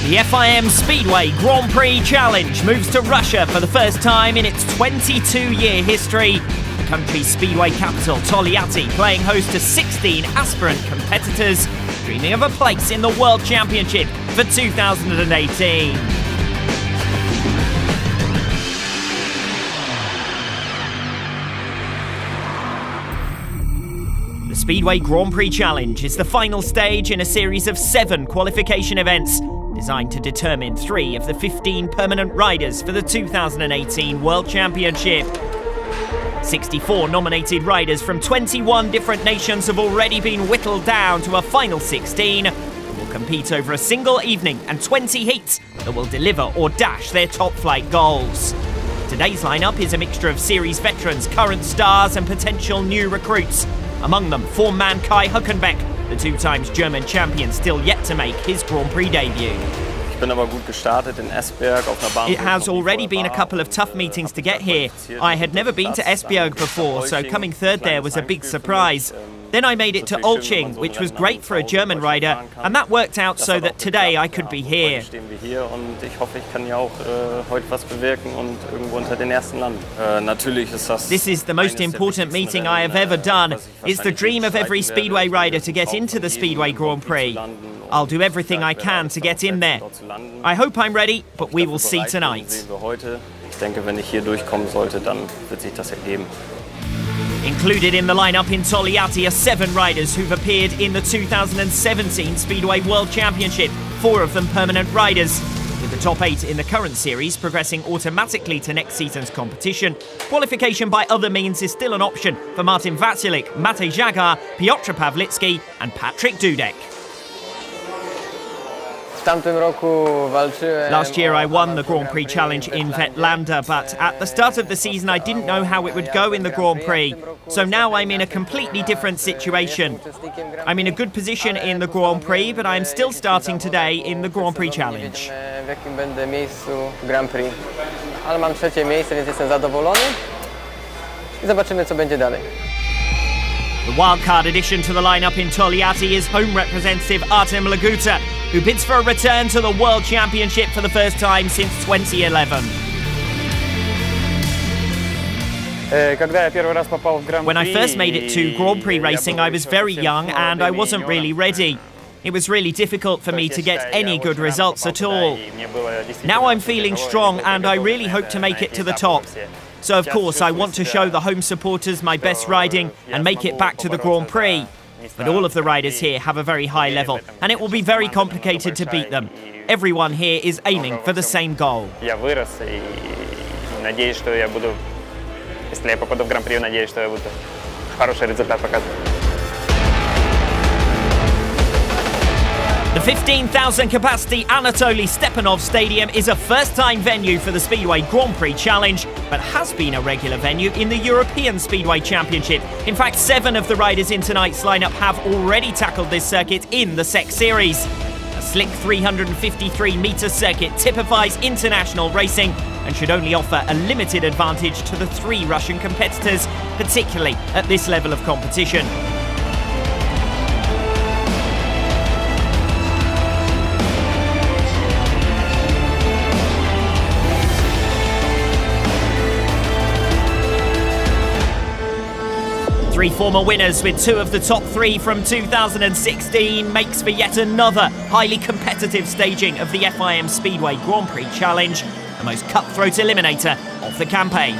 The FIM Speedway Grand Prix Challenge moves to Russia for the first time in its 22-year history. The country's speedway capital, Togliatti, playing host to 16 aspirant competitors, dreaming of a place in the World Championship for 2018. The Speedway Grand Prix Challenge is the final stage in a series of 7 qualification events designed to determine 3 of the 15 permanent riders for the 2018 World Championship. 64 nominated riders from 21 different nations have already been whittled down to a final 16 who will compete over a single evening and 20 heats that will deliver or dash their top flight goals. Today's lineup is a mixture of series veterans, current stars and potential new recruits. Among them, form-man Kai Hülkenberg, the 2 times German champion still yet to make his Grand Prix debut. It has already been a couple of tough meetings to get here. I had never been to Esbjerg before, so coming third there was a big surprise. Then I made it to Olching, which was great for a German rider, and that worked out so that today I could be here. This is the most important meeting I have ever done. It's the dream of every Speedway rider to get into the Speedway Grand Prix. I'll do everything I can to get in there. I hope I'm ready, but we will see tonight. Included in the lineup in Togliatti are 7 riders who've appeared in the 2017 Speedway World Championship, 4 of them permanent riders. With the top 8 in the current series progressing automatically to next season's competition, qualification by other means is still an option for Martin Vaculik, Matej Jagar, Piotr Pawlicki and Patrick Dudek. Last year I won the Grand Prix Challenge in Vetlanda, but at the start of the season I didn't know how it would go in the Grand Prix. So now I'm in a completely different situation. I'm in a good position in the Grand Prix, but I'm still starting today in the Grand Prix Challenge. The wildcard addition to the lineup in Togliatti is home representative Artem Laguta, who bids for a return to the World Championship for the first time since 2011. When I first made it to Grand Prix racing, I was very young and I wasn't really ready. It was really difficult for me to get any good results at all. Now I'm feeling strong and I really hope to make it to the top. So of course I want to show the home supporters my best riding and make it back to the Grand Prix. But all of the riders here have a very high level and it will be very complicated to beat them. Everyone here is aiming for the same goal. The 15,000 capacity Anatoly Stepanov Stadium is a first-time venue for the Speedway Grand Prix Challenge, but has been a regular venue in the European Speedway Championship. In fact, 7 of the riders in tonight's lineup have already tackled this circuit in the SEC Series. A slick 353-metre circuit typifies international racing and should only offer a limited advantage to the 3 Russian competitors, particularly at this level of competition. Three former winners with 2 of the top 3 from 2016 makes for yet another highly competitive staging of the FIM Speedway Grand Prix Challenge, the most cutthroat eliminator of the campaign.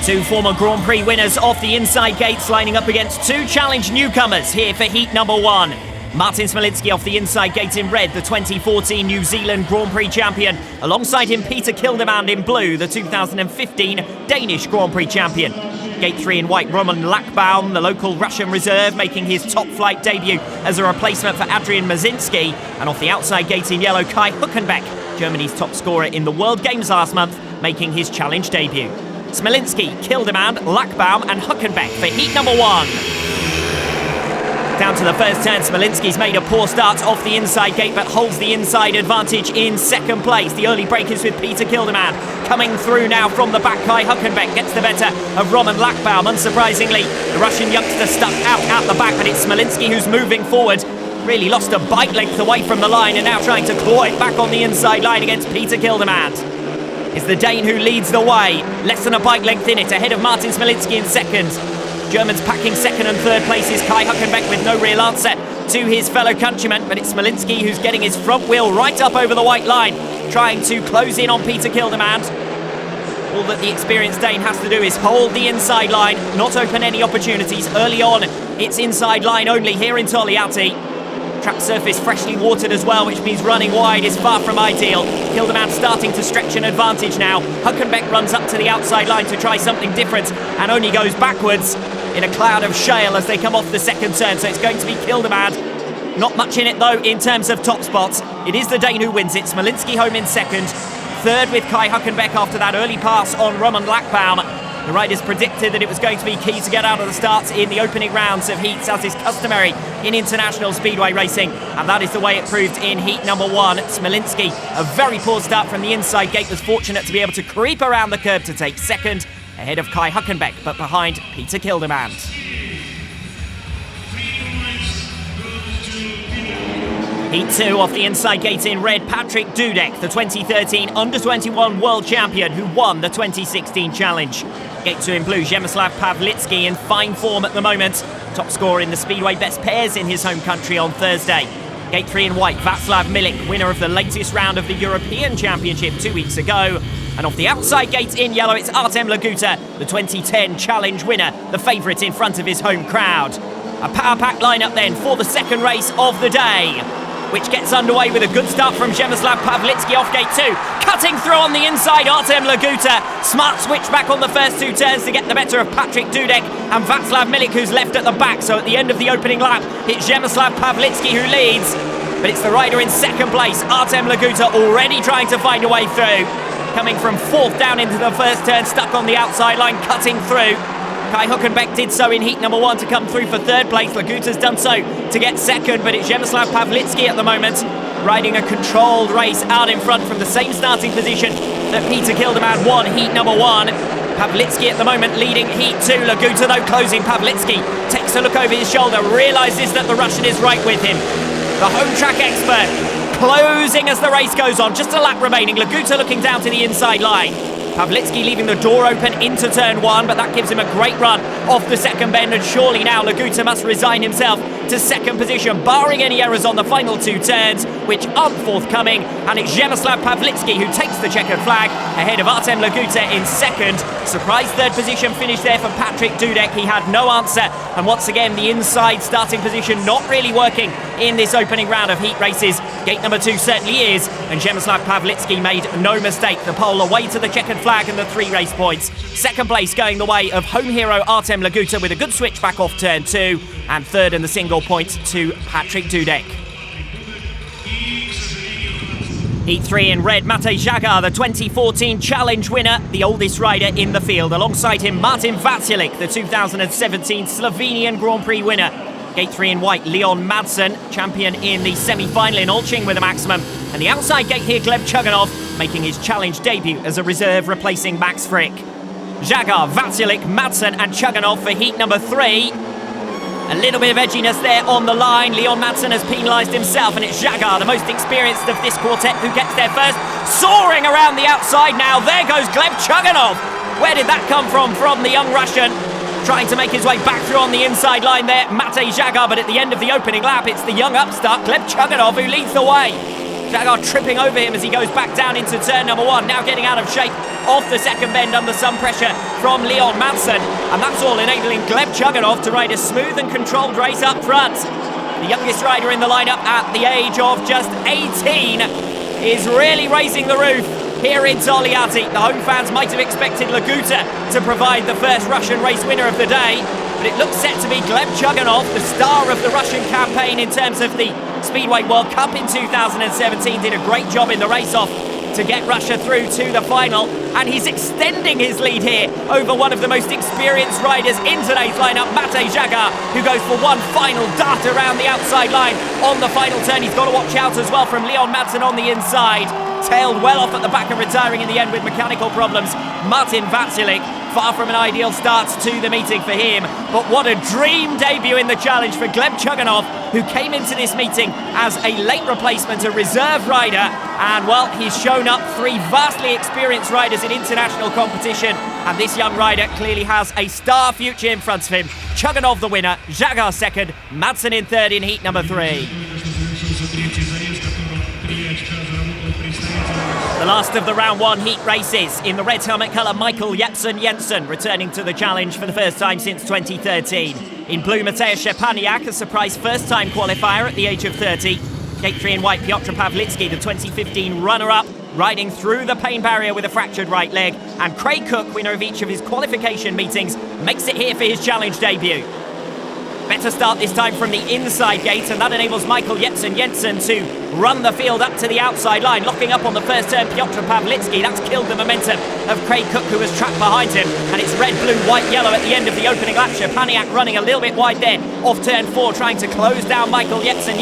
2 former Grand Prix winners off the inside gates lining up against 2 challenge newcomers here for heat number 1. Martin Smolinski off the inside gate in red, the 2014 New Zealand Grand Prix champion. Alongside him, Peter Kildemand in blue, the 2015 Danish Grand Prix champion. Gate 3 in white, Roman Lachbaum, the local Russian reserve, making his top flight debut as a replacement for Adrian Mazinski. And off the outside gate in yellow, Kai Hülkenberg, Germany's top scorer in the World Games last month, making his challenge debut. Smolinski, Kildemand, Lachbaum and Hülkenberg for heat number 1. Down to the first turn, Smolinski's made a poor start off the inside gate, but holds the inside advantage in second place. The early breakers with Peter Kilderman. Coming through now from the back, Kai Huckenbeck gets the better of Roman Lachbaum. Unsurprisingly, the Russian youngster stuck out at the back, but it's Smolinski who's moving forward. Really lost a bike length away from the line and now trying to claw it back on the inside line against Peter Kilderman. It's the Dane who leads the way. Less than a bike length in it, ahead of Martin Smolinski in second. Germans packing second and third places. Kai Huckenbeck with no real answer to his fellow countryman, but it's Smolinski who's getting his front wheel right up over the white line, trying to close in on Peter Kilderman. All that the experienced Dane has to do is hold the inside line, not open any opportunities. Early on, it's inside line only here in Togliatti. Track surface freshly watered as well, which means running wide is far from ideal. Kilderman starting to stretch an advantage now. Huckenbeck runs up to the outside line to try something different and only goes backwards in a cloud of shale as they come off the second turn. So it's going to be Kilderman. Not much in it though in terms of top spots. It is the Dane who wins it. Smolinski home in second. Third with Kai Huckenbeck after that early pass on Roman Lachbaum. The riders predicted that it was going to be key to get out of the starts in the opening rounds of heats, as is customary in international speedway racing, and that is the way it proved in heat number one. Smolinski, a very poor start from the inside gate, was fortunate to be able to creep around the curb to take second, ahead of Kai Huckenbeck, but behind Peter Kilderman. Heat 2 off the inside gate in red, Patrick Dudek, the 2013 Under-21 world champion who won the 2016 challenge. Gate 2 in blue, Przemysław Pawlicki in fine form at the moment. Top scorer in the Speedway best pairs in his home country on Thursday. Gate 3 in white, Václav Milik, winner of the latest round of the European Championship 2 weeks ago. And off the outside gate in yellow, it's Artem Laguta, the 2010 challenge winner, the favourite in front of his home crowd. A power-packed lineup then for the second race of the day, which gets underway with a good start from Przemysław Pawlicki off gate 2. Cutting through on the inside, Artem Laguta. Smart switch back on the first two turns to get the better of Patrick Dudek and Václav Milik, who's left at the back. So at the end of the opening lap, it's Przemysław Pawlicki who leads. But it's the rider in second place, Artem Laguta, already trying to find a way through. Coming from fourth down into the first turn, stuck on the outside line, cutting through. Kai Huckenbeck did so in heat number one to come through for third place. Laguta's done so to get second, but it's Przemysław Pawlicki at the moment, riding a controlled race out in front from the same starting position that Peter Kilderman won heat number one. Pawlicki at the moment leading heat two. Laguta though closing. Pawlicki takes a look over his shoulder, realises that the Russian is right with him. The home track expert closing as the race goes on. Just a lap remaining. Laguta looking down to the inside line. Pawlicki leaving the door open into turn one, but that gives him a great run off the second bend, and surely now Laguta must resign himself to second position, barring any errors on the final two turns, which aren't forthcoming, and it's Przemysław Pawlicki who takes the checkered flag ahead of Artem Laguta in second. Surprise third position finish there for Patrick Dudek. He had no answer, and once again the inside starting position not really working in this opening round of heat races. Gate number two certainly is, and Przemysław Pawlicki made no mistake. The pole away to the checkered flag and the 3 race points. Second place going the way of home hero Artem Laguta with a good switch back off turn 2, and third in the single points to Patrick Dudek. Heat 3 in red, Matej Žagar, the 2014 challenge winner, the oldest rider in the field. Alongside him, Martin Vacilik, the 2017 Slovenian Grand Prix winner. Gate 3 in white, Leon Madsen, champion in the semi-final in Olching with a maximum. And the outside gate here, Gleb Chuganov, making his challenge debut as a reserve, replacing Max Frick. Žagar, Vacilik, Madsen and Chuganov for heat number 3. A little bit of edginess there on the line. Leon Madsen has penalised himself, and it's Žagar, the most experienced of this quartet, who gets there first. Soaring around the outside now, there goes Gleb Chuganov. Where did that come from the young Russian? Trying to make his way back through on the inside line there, Matej Žagar, but at the end of the opening lap, it's the young upstart, Gleb Chuganov, who leads the way. Žagar tripping over him as he goes back down into turn number 1, now getting out of shape off the second bend under some pressure from Leon Madsen, and that's all enabling Gleb Chuganov to ride a smooth and controlled race up front. The youngest rider in the lineup at the age of just 18 is really raising the roof here in Togliatti. The home fans might have expected Laguta to provide the first Russian race winner of the day, but it looks set to be Gleb Chuganov, the star of the Russian campaign in terms of the Speedway World Cup in 2017. Did a great job in the race-off to get Russia through to the final, and he's extending his lead here over one of the most experienced riders in today's lineup, Matej Jagar, who goes for one final dart around the outside line on the final turn. He's got to watch out as well from Leon Madsen on the inside. Tailed well off at the back and retiring in the end with mechanical problems, Martin Vatsilik. Far from an ideal start to the meeting for him, but what a dream debut in the challenge for Gleb Chuganov, who came into this meeting as a late replacement, a reserve rider, and well, he's shown up three vastly experienced riders in international competition, and this young rider clearly has a star future in front of him. Chuganov the winner, Jagar second, Madsen in third in heat number 3. The last of the round 1 heat races. In the red helmet colour, Michael Jensen returning to the challenge for the first time since 2013. In blue, Mateusz Szczepaniak, a surprise first-time qualifier at the age of 30. Gate 3 in white, Piotr Pawlicki, the 2015 runner-up, riding through the pain barrier with a fractured right leg. And Craig Cook, winner of each of his qualification meetings, makes it here for his challenge debut. Better start this time from the inside gate, and that enables Michael Jensen to run the field up to the outside line, locking up on the first turn Piotr Pawlicki. That's killed the momentum of Craig Cook, who was trapped behind him, and it's red, blue, white, yellow at the end of the opening lap. Szczepaniak running a little bit wide there off turn 4, trying to close down Michael Jensen.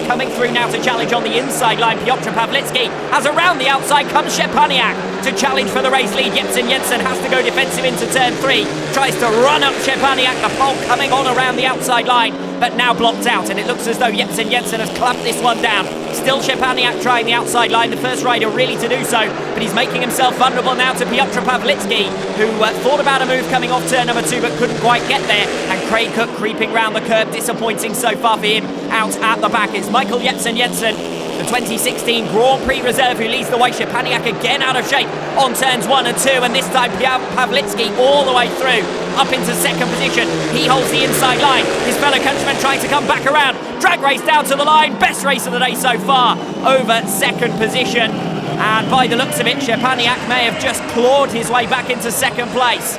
Coming through now to challenge on the inside line, Piotr Pawlicki, as around the outside comes Szczepaniak to challenge for the race lead. Jensen has to go defensive into turn 3, tries to run up Szczepaniak, the pole coming on around the outside line, but now blocked out, and it looks as though Jensen has clamped this one down. Still Szczepaniak trying the outside line, the first rider really to do so, but he's making himself vulnerable now to Piotr Pawlicki, who thought about a move coming off turn number 2 but couldn't quite get there, and Craig Cook creeping round the curb, disappointing so far for him out at the back. It's Michael Jensen, the 2016 Grand Prix reserve, who leads the way. Szczepaniak again out of shape on turns 1 and 2, and this time Pawlicki all the way through, up into second position. He holds the inside line. His fellow countryman trying to come back around. Drag race down to the line. Best race of the day so far, over second position. And by the looks of it, Szczepaniak may have just clawed his way back into second place.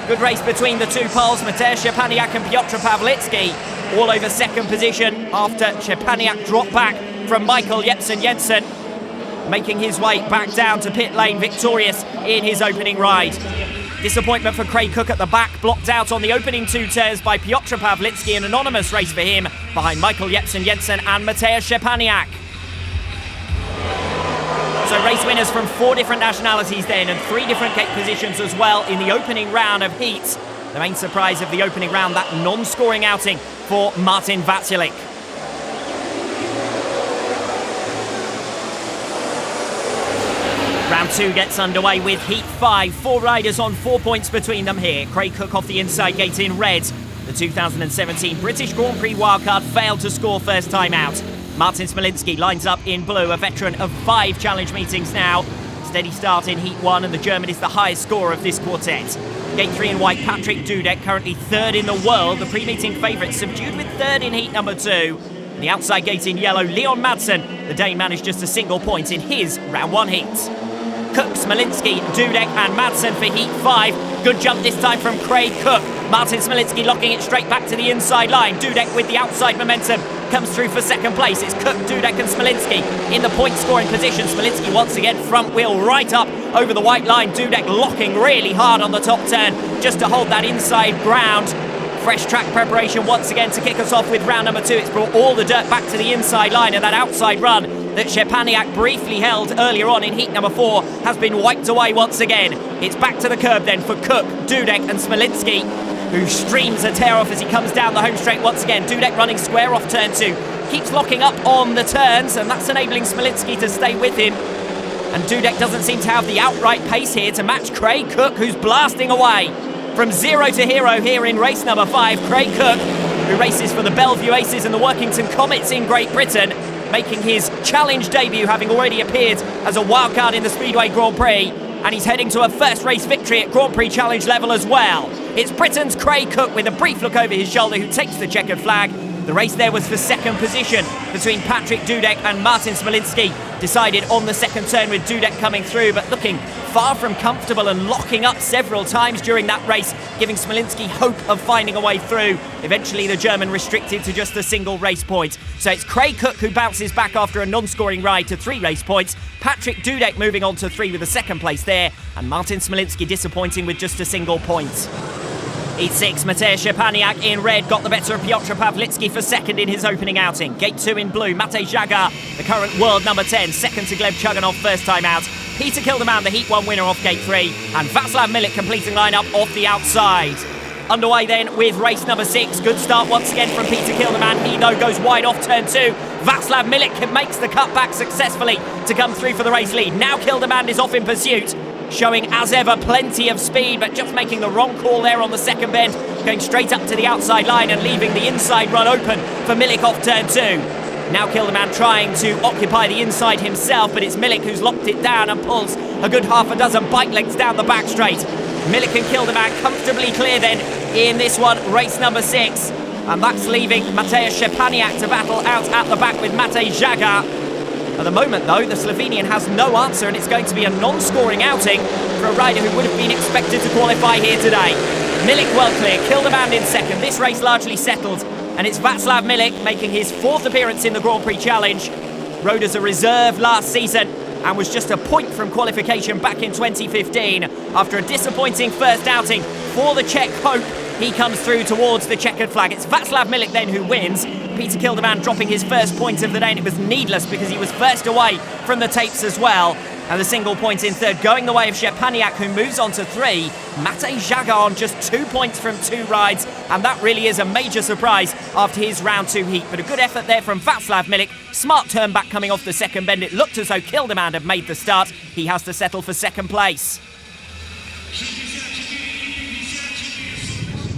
Good race between the two Poles, Mateusz Szczepaniak and Piotr Pawlicki, all over second position after Szczepaniak dropped back from Michael Jensen, making his way back down to pit lane victorious in his opening ride. Disappointment for Craig Cook at the back, blocked out on the opening 2 turns by Piotr Pawlicki, an anonymous race for him behind Michael Jensen and Mateusz Szczepaniak. So race winners from 4 different nationalities then, and 3 different gate positions as well in the opening round of heats. The main surprise of the opening round, that non-scoring outing for Martin Vatsilik. Round 2 gets underway with heat 5. 4 riders on 4 points between them here. Craig Cook off the inside gate in red. The 2017 British Grand Prix wildcard failed to score first time out. Martin Smolinski lines up in blue, a veteran of 5 challenge meetings now. Steady start in heat 1, and the German is the highest scorer of this quartet. Gate 3 in white, Patrick Dudek, currently 3rd in the world. The pre-meeting favourite, subdued with 3rd in heat number 2. The outside gate in yellow, Leon Madsen. The Dane managed just a single point in his round 1 heat. Cook, Smolinski, Dudek and Madsen for heat 5. Good jump this time from Craig Cook. Martin Smolinski locking it straight back to the inside line. Dudek with the outside momentum comes through for second place. It's Cook, Dudek and Smolinski in the point scoring position. Smolinski once again front wheel right up over the white line. Dudek locking really hard on the top turn just to hold that inside ground. Fresh track preparation once again to kick us off with round number 2. It's brought all the dirt back to the inside line, and that outside run that Szczepaniak briefly held earlier on in heat number 4 has been wiped away once again. It's back to the curb then for Cook, Dudek and Smolinski, who streams a tear off as he comes down the home straight once again. Dudek running square off turn 2. Keeps locking up on the turns, and that's enabling Smolinski to stay with him. And Dudek doesn't seem to have the outright pace here to match Craig Cook, who's blasting away. From 0 to hero here in race number 5, Craig Cook, who races for the Bellevue Aces and the Workington Comets in Great Britain, making his challenge debut, having already appeared as a wildcard in the Speedway Grand Prix, and he's heading to a first race victory at Grand Prix Challenge level as well. It's Britain's Craig Cook with a brief look over his shoulder who takes the checkered flag. The race there was for second position between Patrick Dudek and Martin Smolinski, decided on the second turn with Dudek coming through, but looking far from comfortable and locking up several times during that race, giving Smolinski hope of finding a way through. Eventually the German restricted to just a single race point. So it's Craig Cook who bounces back after a non-scoring ride to 3 race points, Patrick Dudek moving on to 3 with a second place there, and Martin Smolinski disappointing with just a single point. Heat 6, Matej Szczepaniak in red got the better of Piotr Pawlicki for second in his opening outing. Gate 2 in blue, Matej Jagar, the current world number 10, second to Gleb Chuganov first time out. Peter Kilderman, the Heat 1 winner off Gate 3, and Václav Milik completing lineup off the outside. Underway then with race number 6. Good start once again from Peter Kilderman. He though goes wide off turn 2. Václav Milik makes the cut back successfully to come through for the race lead. Now Kilderman is off in pursuit, showing as ever plenty of speed, but just making the wrong call there on the second bend, going straight up to the outside line and leaving the inside run open for Milik off turn 2. Now Kilderman trying to occupy the inside himself, but it's Milik who's locked it down and pulls a good half a dozen bike lengths down the back straight. Milik and Kilderman comfortably clear then in this one, race number 6. And that's leaving Matej Szczepaniak to battle out at the back with Matej Jagar. At the moment, though, the Slovenian has no answer, and it's going to be a non-scoring outing for a rider who would have been expected to qualify here today. Milik well clear, Kilderman in second. This race largely settled, and it's Václav Milik making his 4th appearance in the Grand Prix Challenge. Rode as a reserve last season and was just a point from qualification back in 2015. After a disappointing first outing for the Czech hope, he comes through towards the checkered flag. It's Václav Milik then who wins. Peter Kilderman dropping his first point of the day, and it was needless because he was first away from the tapes as well. And the single point in third going the way of Szczepaniak, who moves on to 3. Matej Jagar on just 2 points from 2 rides, and that really is a major surprise after his round 2 heat. But a good effort there from Václav Milik. Smart turn back coming off the second bend. It looked as though Kilderman had made the start. He has to settle for second place.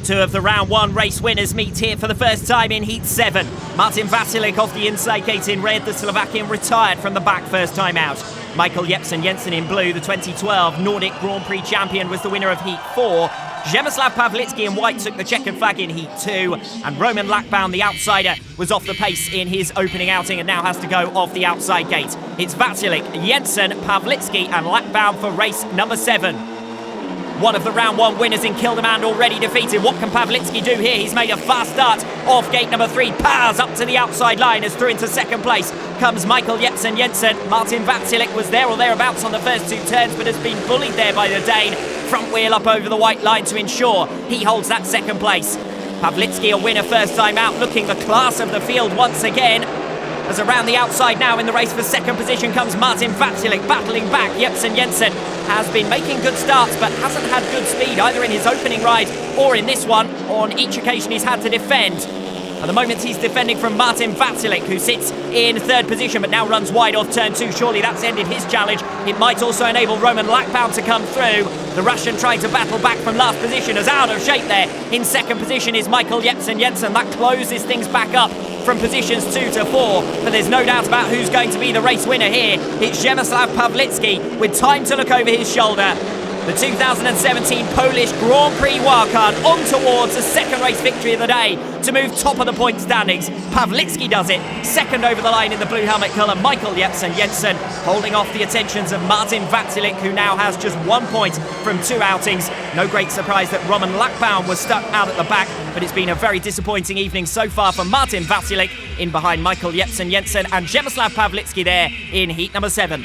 2 of the round 1 race winners meet here for the first time in Heat 7. Martin Vasilik off the inside gate in red, the Slovakian retired from the back first time out. Michael Jensen in blue, the 2012 Nordic Grand Prix champion, was the winner of Heat 4. Przemysław Pawlicki in white took the checkered flag in Heat 2, and Roman Lackbaum, the outsider, was off the pace in his opening outing and now has to go off the outside gate. It's Vasilik, Jensen, Pawlicki and Lackbaum for race number 7. One of the round 1 winners in Kilderman already defeated. What can Pawlicki do here? He's made a fast start off gate number 3. Powers up to the outside line as through into second place comes Michael Jensen. Martin Vasilik was there or thereabouts on the first 2 turns, but has been bullied there by the Dane. Front wheel up over the white line to ensure he holds that second place. Pawlicki a winner first time out, looking the class of the field once again. As around the outside now in the race for second position comes Martin Vasilik, battling back. Jensen has been making good starts but hasn't had good speed either in his opening ride or in this one. On each occasion he's had to defend. At the moment he's defending from Martin Vasilik, who sits in third position but now runs wide off turn 2. Surely that's ended his challenge. It might also enable Roman Lackbaum to come through. The Russian trying to battle back from last position, as out of shape there. In second position is Michael Jensen. That closes things back up from positions 2 to 4, but there's no doubt about who's going to be the race winner here. It's Przemysław Pawlicki with time to look over his shoulder. The 2017 Polish Grand Prix wildcard on towards a second race victory of the day to move top of the point standings. Pawlicki does it, second over the line in the blue helmet colour. Michael Jensen holding off the attentions of Martin Vasilik, who now has just 1 point from 2 outings. No great surprise that Roman Lackbaum was stuck out at the back, but it's been a very disappointing evening so far for Martin Vasilik, in behind Michael Jensen and Przemysław Pawlicki there in heat number 7.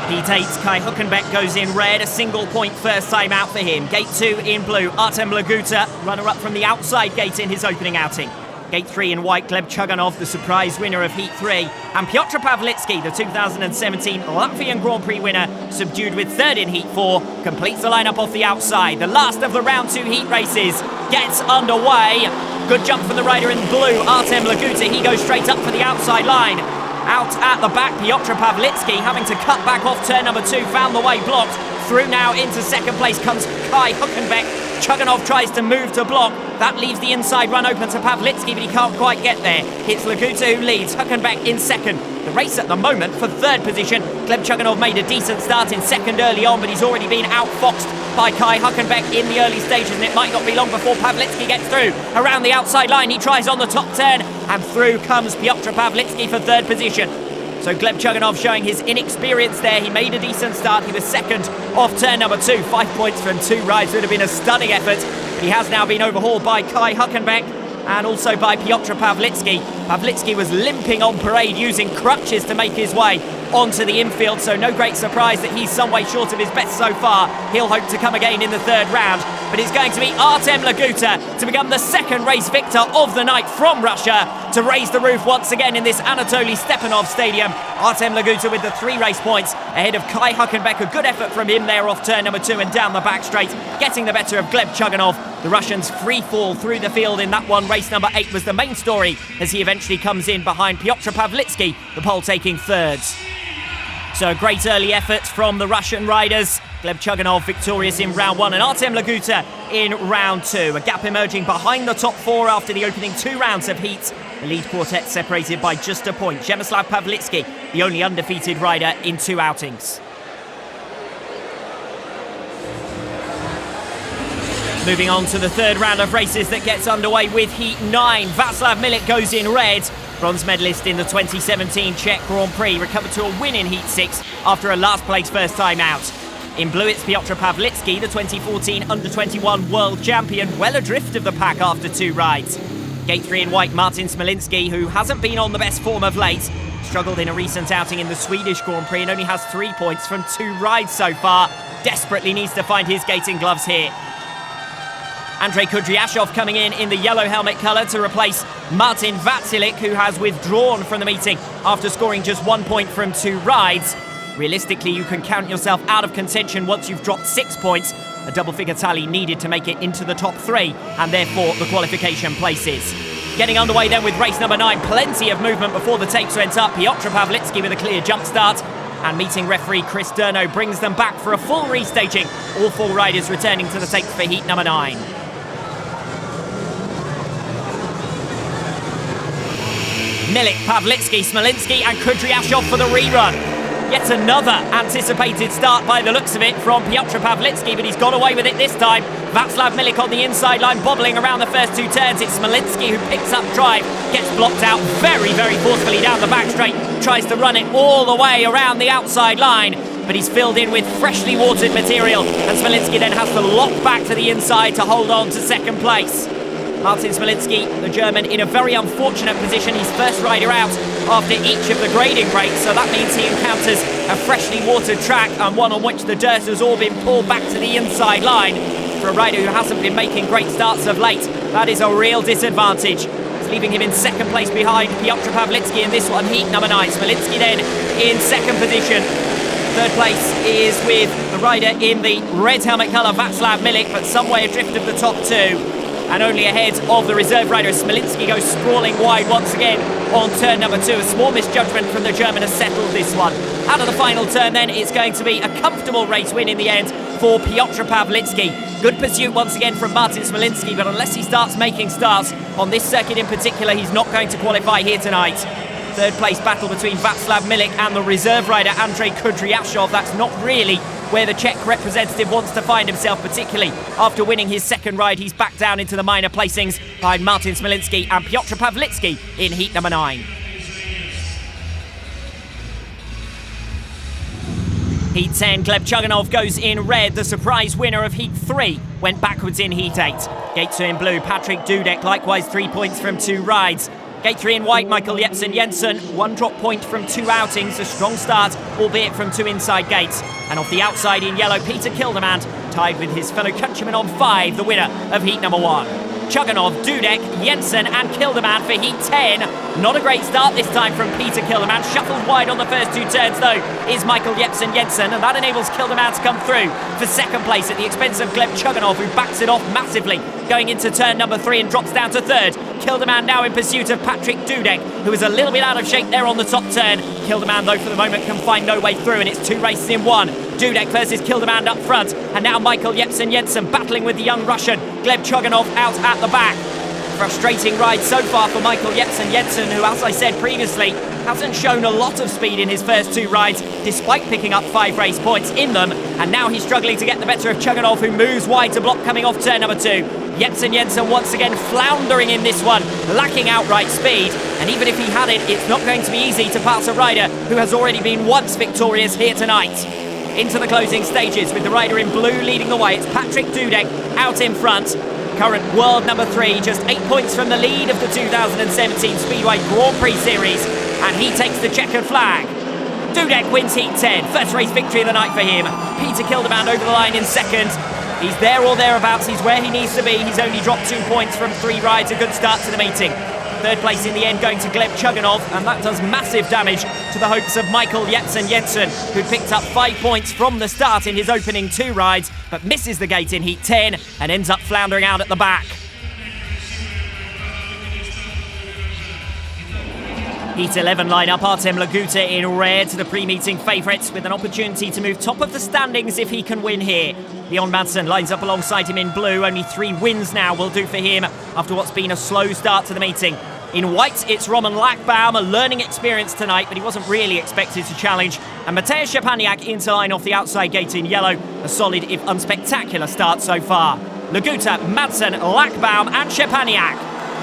Heat 8, Kai Hülkenberg goes in red, a single point first time out for him. Gate 2 in blue, Artem Laguta, runner-up from the outside gate in his opening outing. Gate 3 in white, Gleb Chuganov, the surprise winner of Heat 3. And Piotr Pawlicki, the 2017 Latvian Grand Prix winner, subdued with third in Heat 4, completes the lineup off the outside. The last of the round 2 heat races gets underway. Good jump from the rider in blue, Artem Laguta. He goes straight up for the outside line. Out at the back, Piotr Pawlicki having to cut back off turn number 2, found the way blocked. Through now into second place comes Kai Hülkenberg. Chuganov tries to move to block. That leaves the inside run open to Pawlicki, but he can't quite get there. It's Laguta who leads, Hülkenberg in second. The race at the moment for third position. Gleb Chuganov made a decent start in second early on, but he's already been outfoxed by Kai Hülkenberg in the early stages, and it might not be long before Pawlicki gets through. Around the outside line, he tries on the top turn, and through comes Piotr Pawlicki for third position. So Gleb Chuganov showing his inexperience there. He made a decent start. He was second off turn number 2. 5 points from 2 rides would have been a stunning effort. But he has now been overhauled by Kai Huckenbeck and also by Piotr Pawlicki. Pawlicki was limping on parade using crutches to make his way onto the infield, so no great surprise that he's some way short of his best so far. He'll hope to come again in the third round, but it's going to be Artem Laguta to become the second race victor of the night from Russia to raise the roof once again in this Anatoly Stepanov Stadium. Artem Laguta with the 3 race points ahead of Kai Huckenbeck. A good effort from him there off turn number 2 and down the back straight, getting the better of Gleb Chuganov. The Russians free fall through the field in that one. Race number 8 was the main story as he eventually comes in behind Piotr Pawlicki, the pole taking thirds. So a great early effort from the Russian riders. Gleb Chuganov victorious in round 1 and Artem Laguta in round 2. A gap emerging behind the top 4 after the opening 2 rounds of heat. The lead quartet separated by just a point. Przemysław Pawlicki, the only undefeated rider in 2 outings. Moving on to the third round of races that gets underway with Heat 9. Václav Milik goes in red. Bronze medalist in the 2017 Czech Grand Prix, recovered to a win in Heat 6 after a last place first time out. In blue it's Piotr Pawlicki, the 2014 Under-21 world champion, well adrift of the pack after 2 rides. Gate 3 in white, Martin Smolinski, who hasn't been on the best form of late, struggled in a recent outing in the Swedish Grand Prix and only has 3 points from 2 rides so far. Desperately needs to find his gating gloves here. Andrei Kudryashov coming in the yellow helmet colour to replace Martin Vatsilik, who has withdrawn from the meeting after scoring just 1 point from 2 rides. Realistically, you can count yourself out of contention once you've dropped 6 points. A double-figure tally needed to make it into the top 3, and therefore the qualification places. Getting underway then with race number 9, plenty of movement before the tapes went up. Piotr Pawlicki with a clear jump start. And meeting referee Chris Durno brings them back for a full restaging. All 4 riders returning to the tapes for heat number 9. Milik, Pawlicki, Smolinski and Kudryashov for the rerun. Yet another anticipated start by the looks of it from Piotr Pawlicki, but he's got away with it this time. Václav Milik on the inside line, bobbling around the first 2 turns. It's Smolinski who picks up drive, gets blocked out very, very forcefully down the back straight, tries to run it all the way around the outside line, but he's filled in with freshly watered material, and Smolinski then has to lock back to the inside to hold on to second place. Martin Smolinski, the German, in a very unfortunate position. He's first rider out after each of the grading breaks, so that means he encounters a freshly watered track and one on which the dirt has all been pulled back to the inside line. For a rider who hasn't been making great starts of late, that is a real disadvantage. It's leaving him in second place behind Piotr Pawlicki in this one, heat number 9. Smolinski then in second position. Third place is with the rider in the red helmet colour, Václav Milik, but some way adrift of the top 2. And only ahead of the reserve rider. Smolinski goes sprawling wide once again on turn number 2. A small misjudgment from the German has settled this one. Out of the final turn then, it's going to be a comfortable race win in the end for Piotr Pawlicki. Good pursuit once again from Martin Smolinski, but unless he starts making starts on this circuit in particular, he's not going to qualify here tonight. Third place battle between Václav Milik and the reserve rider Andrei Kudryashov. That's not really where the Czech representative wants to find himself, particularly after winning his second ride. He's back down into the minor placings behind Martin Smolinski and Piotr Pawlicki in heat number 9. Heat 10, Gleb Chuganov goes in red. The surprise winner of heat 3 went backwards in heat 8. Gate 2 in blue, Patrik Dudek, likewise 3 points from 2 rides. Gate 3 in white, Michael Jensen, 1 drop point from 2 outings. A strong start, albeit from 2 inside gates. And off the outside in yellow, Peter Kildemand, tied with his fellow countryman on 5, the winner of heat number 1. Chuganov, Dudek, Jensen and Kildemand for heat 10. Not a great start this time from Peter Kildemand. Shuffled wide on the first 2 turns though is Michael Jensen, and that enables Kildemand to come through for second place at the expense of Gleb Chuganov, who backs it off massively going into turn number 3 and drops down to 3rd. Kildemand now in pursuit of Patrik Dudek, who is a little bit out of shape there on the top turn. Kildemand though for the moment can find no way through, and it's 2 races in 1. Dudek versus Kildemand up front, and now Michael Jensen battling with the young Russian Gleb Chuganov out at the back. frustrating ride so far for Michael Jensen, who, as I said previously, hasn't shown a lot of speed in his first 2 rides, despite picking up 5 race points in them. And now he's struggling to get the better of Chuganov, who moves wide to block coming off turn number 2. Jensen once again floundering in this one, lacking outright speed. And even if he had it, it's not going to be easy to pass a rider who has already been once victorious here tonight. Into the closing stages with the rider in blue leading the way. It's Patrick Dudek out in front. Current world number 3, just 8 points from the lead of the 2017 Speedway Grand Prix Series. And he takes the checkered flag. Dudek wins Heat 10. First race victory of the night for him. Peter Kilderman over the line in second. He's there or thereabouts. He's where he needs to be. He's only dropped 2 points from 3 rides. A good start to the meeting. Third place in the end going to Gleb Chuganov, and that does massive damage to the hopes of Michael Jensen, who picked up 5 points from the start in his opening 2 rides, but misses the gate in Heat 10 and ends up floundering out at the back. Heat 11 lineup, Artem Laguta in red, the pre-meeting favourites, with an opportunity to move top of the standings if he can win here. Leon Madsen lines up alongside him in blue. Only 3 wins now will do for him after what's been a slow start to the meeting. In white, it's Roman Lackbaum, a learning experience tonight, but he wasn't really expected to challenge. And Mateusz Szczepaniak into line off the outside gate in yellow. A solid, if unspectacular, start so far. Laguta, Madsen, Lackbaum and Szczepaniak.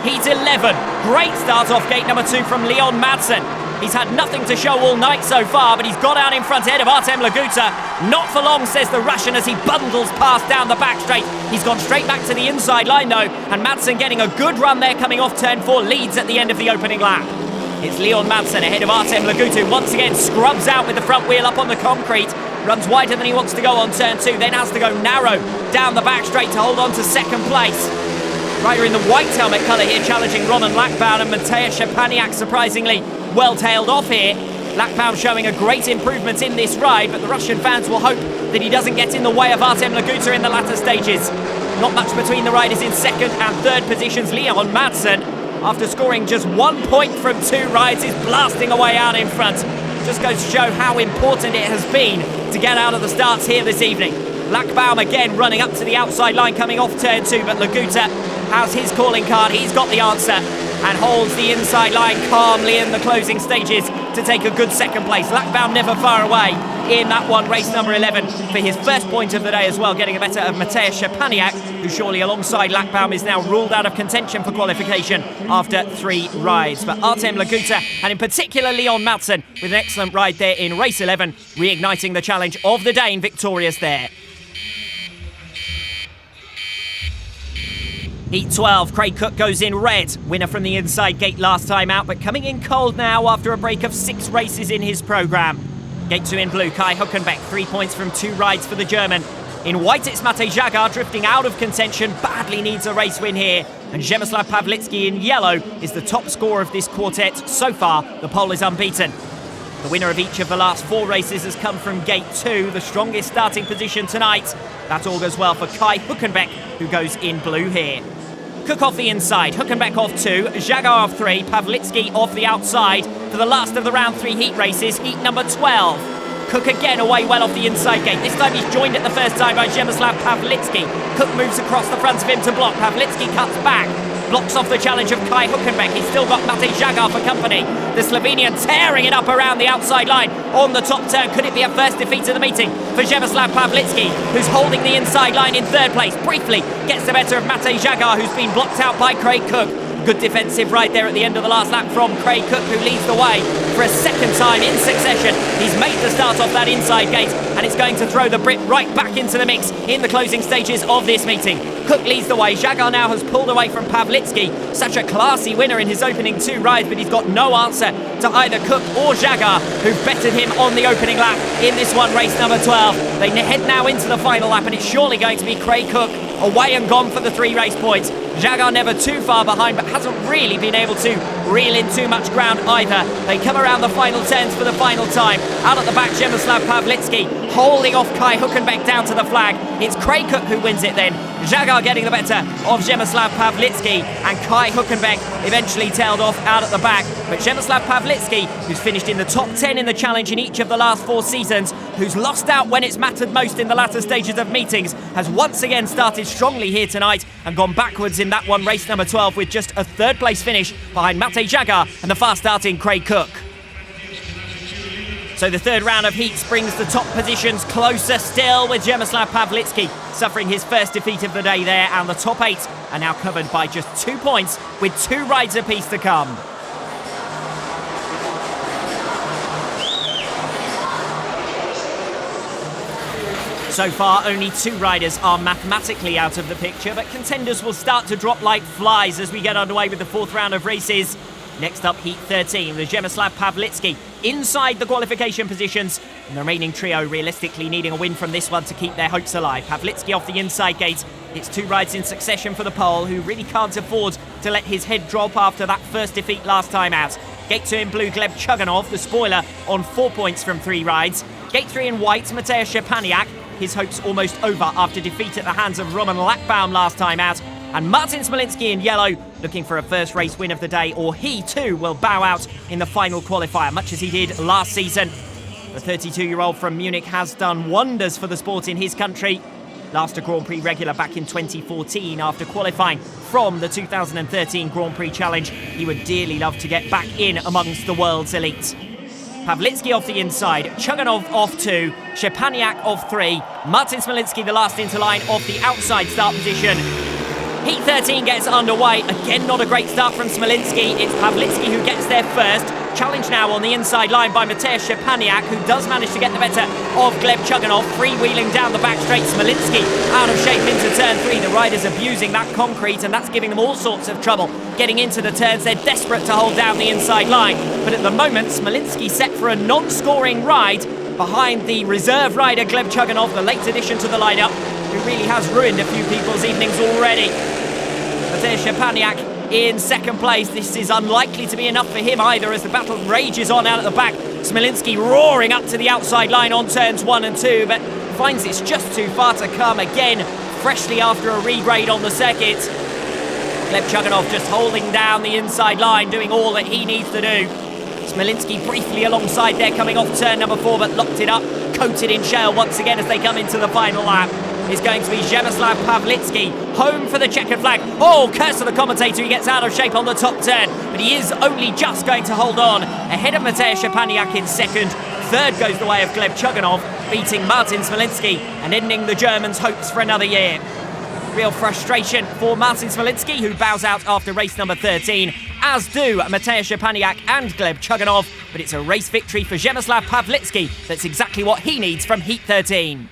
Heat 11, great start off gate number 2 from Leon Madsen. He's had nothing to show all night so far, but he's got out in front ahead of Artem Laguta. Not for long, says the Russian, as he bundles past down the back straight. He's gone straight back to the inside line though, and Madsen getting a good run there coming off turn 4, leads at the end of the opening lap. It's Leon Madsen ahead of Artem Laguta, who once again scrubs out with the front wheel up on the concrete. Runs wider than he wants to go on turn 2, then has to go narrow down the back straight to hold on to second place. Rider in the white helmet colour here challenging Roman Lackbaum, and Mateusz Szczepaniak surprisingly well tailed off here. Lackbaum showing a great improvement in this ride, but the Russian fans will hope that he doesn't get in the way of Artem Laguta in the latter stages. Not much between the riders in second and third positions. Leon Madsen, after scoring just 1 point from 2 rides, is blasting away out in front. Just goes to show how important it has been to get out of the starts here this evening. Lackbaum again running up to the outside line coming off turn 2, but Laguta has his calling card. He's got the answer and holds the inside line calmly in the closing stages to take a good second place. Lackbaum never far away in that one, race number 11 for his first point of the day as well, getting the better of Mateusz Szczepaniak, who surely alongside Lackbaum is now ruled out of contention for qualification after 3 rides. But Artem Laguta, and in particular Leon Madsen, with an excellent ride there in race 11, reigniting the challenge of the Dane, victorious there. Heat 12, Craig Cook goes in red, winner from the inside gate last time out, but coming in cold now after a break of 6 races in his programme. Gate 2 in blue, Kai Hülkenberg, 3 points from 2 rides for the German. In white, it's Matej Jagar drifting out of contention, badly needs a race win here. And Przemysław Pawlicki in yellow is the top scorer of this quartet. So far, the pole is unbeaten. The winner of each of the last 4 races has come from Gate 2, the strongest starting position tonight. That all goes well for Kai Hülkenberg, who goes in blue here. Cook off the inside, Hülkenberg off 2, Jagar off 3, Pawlicki off the outside for the last of the round 3 heat races, heat number 12. Cook again away well off the inside gate. This time he's joined at the first time by Przemysław Pawlicki. Cook moves across the front of him to block. Pawlicki cuts back. Blocks off the challenge of Kai Hülkenberg. He's still got Matej Jagar for company. The Slovenian tearing it up around the outside line on the top turn. Could it be a first defeat of the meeting for Przemysław Pawlicki, who's holding the inside line in third place? Briefly gets the better of Matej Jagar, who's been blocked out by Craig Cook. Good defensive ride there at the end of the last lap from Craig Cook, who leads the way for a second time in succession. He's made the start off that inside gate, and it's going to throw the Brit right back into the mix in the closing stages of this meeting. Cook leads the way. Jagar now has pulled away from Pawlicki. Such a classy winner in his opening 2 rides, but he's got no answer to either Cook or Jagar, who've bettered him on the opening lap in this one, race number 12. They head now into the final lap, and it's surely going to be Craig Cook away and gone for the 3 race points. Jagar never too far behind, but hasn't really been able to reel in too much ground either. They come around the final turns for the final time. Out at the back, Przemysław Pawlicki holding off Kai Hülkenberg down to the flag. It's Craig Cook who wins it then. Jagar getting the better of Przemysław Pawlicki, and Kai Hülkenberg eventually tailed off out at the back. But Przemysław Pawlicki, who's finished in the top 10 in the challenge in each of the last 4 seasons, who's lost out when it's mattered most in the latter stages of meetings, has once again started strongly here tonight and gone backwards in in that one, race number 12, with just a third place finish behind Matej Jagar and the fast starting Craig Cook. So the third round of heats brings the top positions closer still, with Przemysław Pawlicki suffering his first defeat of the day there, and the top 8 are now covered by just 2 points, with 2 rides apiece to come. So far, only 2 riders are mathematically out of the picture, but contenders will start to drop like flies as we get underway with the 4th round of races. Next up, Heat 13, with Przemysław Pawlicki inside the qualification positions, and the remaining trio realistically needing a win from this one to keep their hopes alive. Pawlicki off the inside gate. It's 2 rides in succession for the pole, who really can't afford to let his head drop after that first defeat last time out. Gate 2 in blue, Gleb Chuganov, the spoiler, on 4 points from 3 rides. Gate 3 in white, Matej Szczepaniak. His hopes almost over after defeat at the hands of Roman Lackbaum last time out. And Martin Smolinski in yellow, looking for a first race win of the day, or he too will bow out in the final qualifier, much as he did last season. The 32-year-old from Munich has done wonders for the sport in his country. Last a Grand Prix regular back in 2014 after qualifying from the 2013 Grand Prix Challenge. He would dearly love to get back in amongst the world's elite. Pawlicki off the inside, Chuganov off 2, Szczepaniak off 3, Martin Smolinski the last into line off the outside start position. Heat 13 gets underway. Again, not a great start from Smolinski. It's Pawlicki who gets there first. Challenged now on the inside line by Matej Szczepaniak, who does manage to get the better of Gleb Chuganov, freewheeling down the back straight. Smolinski out of shape into turn 3. The riders abusing that concrete, and that's giving them all sorts of trouble getting into the turns. They're desperate to hold down the inside line. But at the moment, Smolinski set for a non-scoring ride behind the reserve rider Gleb Chuganov, the late addition to the lineup, who really has ruined a few people's evenings already. Matej Szczepaniak in second place. This is unlikely to be enough for him either, as the battle rages on out at the back. Smolinski roaring up to the outside line on turns 1 and 2, but finds it's just too far to come again, freshly after a regrade on the circuit. Gleb Chuganov just holding down the inside line, doing all that he needs to do. Smolinski briefly alongside there, coming off turn number 4, but locked it up, coated in shale once again as they come into the final lap. Is going to be Przemysław Pawlicki, home for the checkered flag. Oh, curse of the commentator, he gets out of shape on the top turn, but he is only just going to hold on. Ahead of Matej Szczepaniak in second. Third goes the way of Gleb Chuganov, beating Martin Smolinski and ending the Germans' hopes for another year. Real frustration for Martin Smolinski, who bows out after race number 13, as do Matej Szczepaniak and Gleb Chuganov, but it's a race victory for Przemysław Pawlicki. That's exactly what he needs from Heat 13.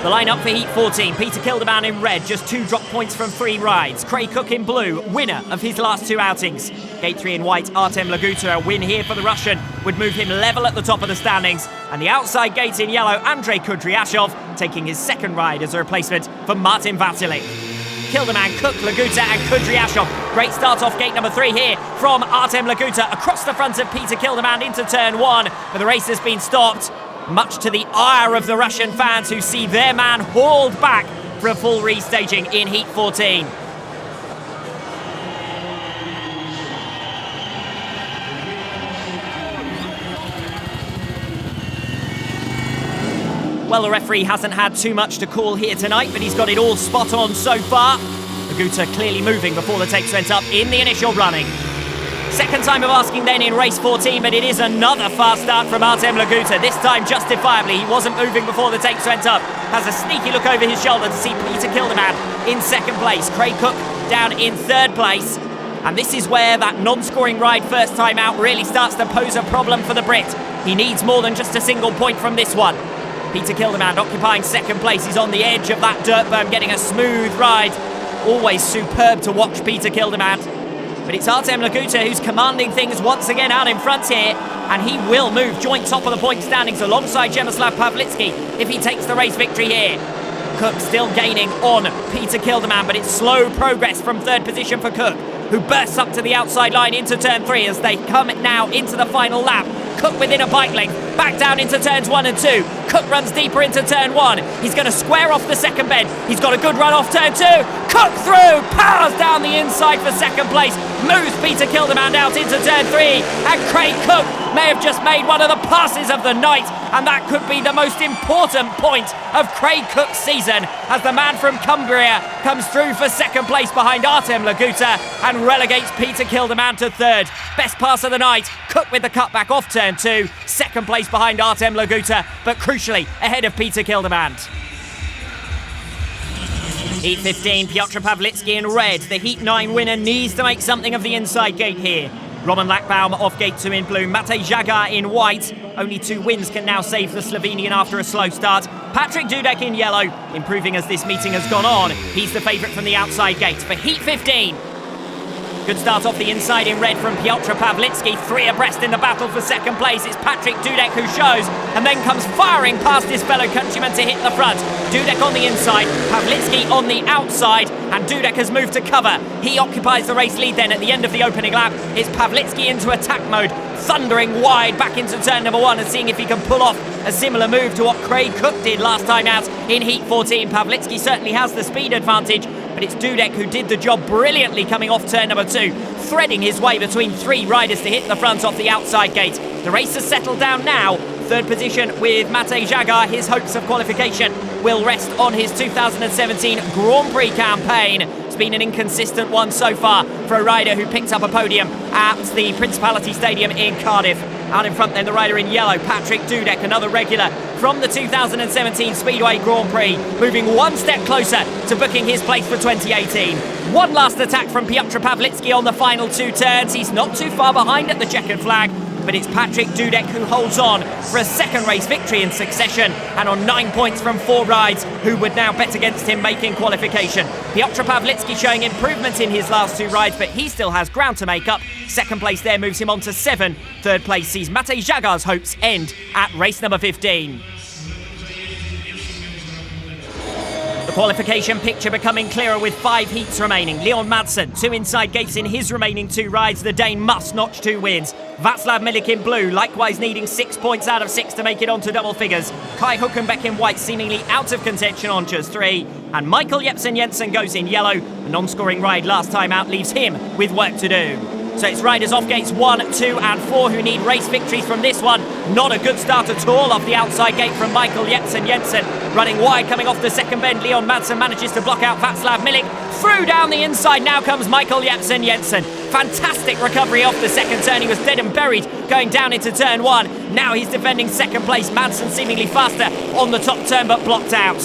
The lineup for Heat 14, Peter Kilderman in red, just 2 drop points from 3 rides. Craig Cook in blue, winner of his last 2 outings. Gate 3 in white, Artem Laguta, a win here for the Russian, would move him level at the top of the standings. And the outside gate in yellow, Andrei Kudryashov, taking his second ride as a replacement for Martin Vasilik. Kilderman, Cook, Laguta and Kudryashov. Great start off gate number 3 here from Artem Laguta, across the front of Peter Kilderman into turn 1, but the race has been stopped, much to the ire of the Russian fans, who see their man hauled back for a full restaging in Heat 14. Well, the referee hasn't had too much to call here tonight, but he's got it all spot on so far. Laguta clearly moving before the takes went up in the initial running. Second time of asking then in race 14, but it is another fast start from Artem Laguta, this time justifiably. He wasn't moving before the takes went up. Has a sneaky look over his shoulder to see Peter Kilderman in second place. Craig Cook down in third place. And this is where that non-scoring ride first time out really starts to pose a problem for the Brit. He needs more than just a single point from this one. Peter Kilderman occupying second place. He's on the edge of that dirt berm, getting a smooth ride. Always superb to watch Peter Kilderman. But it's Artem Laguta who's commanding things once again out in front here, and he will move joint top of the point standings alongside Przemysław Pawlicki if he takes the race victory here. Cook still gaining on Peter Kilderman, but it's slow progress from third position for Cook, who bursts up to the outside line into turn 3 as they come now into the final lap. Cook within a bike length, back down into turns 1 and 2. Cook runs deeper into turn 1. He's going to square off the second bend. He's got a good run off turn 2. Cook through, powers down the inside for second place, moves Peter Kildemand out into turn 3, and Craig Cook may have just made one of the passes of the night, and that could be the most important point of Craig Cook's season as the man from Cumbria comes through for second place behind Artem Laguta and relegates Peter Kildemand to third. Best pass of the night, Cook with the cutback off turn 2, second place behind Artem Laguta, but crucially ahead of Peter Kildemand. Heat 15, Piotr Pawlicki in red. The Heat 9 winner needs to make something of the inside gate here. Roman Lakbaum off gate 2 in blue, Matej Žagar in white. Only 2 wins can now save the Slovenian after a slow start. Patrick Dudek in yellow, improving as this meeting has gone on. He's the favourite from the outside gate for Heat 15. Good start off the inside in red from Piotr Pawlicki. 3 abreast in the battle for second place. It's Patrick Dudek who shows, and then comes firing past his fellow countryman to hit the front. Dudek on the inside, Pawlicki on the outside, and Dudek has moved to cover. He occupies the race lead then at the end of the opening lap. It's Pawlicki into attack mode, thundering wide back into turn number 1 and seeing if he can pull off a similar move to what Craig Cook did last time out in Heat 14. Pawlicki certainly has the speed advantage, but it's Dudek who did the job brilliantly coming off turn number 2, threading his way between 3 riders to hit the front off the outside gate. The race has settled down now. Third position with Matej Žagar. His hopes of qualification will rest on his 2017 Grand Prix campaign. It's been an inconsistent one so far for a rider who picked up a podium at the Principality Stadium in Cardiff. Out in front then, the rider in yellow, Patrick Dudek, another regular from the 2017 Speedway Grand Prix, moving one step closer to booking his place for 2018. One last attack from Piotr Pawlicki on the final 2 turns. He's not too far behind at the checkered flag, but it's Patrick Dudek who holds on for a second race victory in succession, and on 9 points from 4 rides, who would now bet against him making qualification. Piotr Pawlicki showing improvements in his last 2 rides, but he still has ground to make up. Second place there moves him on to 7. Third place sees Matej Žagar's hopes end at race number 15. The qualification picture becoming clearer with 5 heats remaining. Leon Madsen, 2 inside gates in his remaining 2 rides. The Dane must notch 2 wins. Václav Milik in blue, likewise needing 6 points out of 6 to make it onto double figures. Kai Hülkenberg in white, seemingly out of contention on just 3. And Michael Jepsen Jensen goes in yellow. A non-scoring ride last time out leaves him with work to do. So it's riders off gates 1, 2 and 4 who need race victories from this one. Not a good start at all off the outside gate from Michael Jepsen Jensen. Running wide, coming off the second bend, Leon Madsen manages to block out Václav Milik. Through down the inside, now comes Michael Jepsen Jensen. Fantastic recovery off the second turn. He was dead and buried going down into turn 1. Now he's defending second place. Madsen seemingly faster on the top turn but blocked out.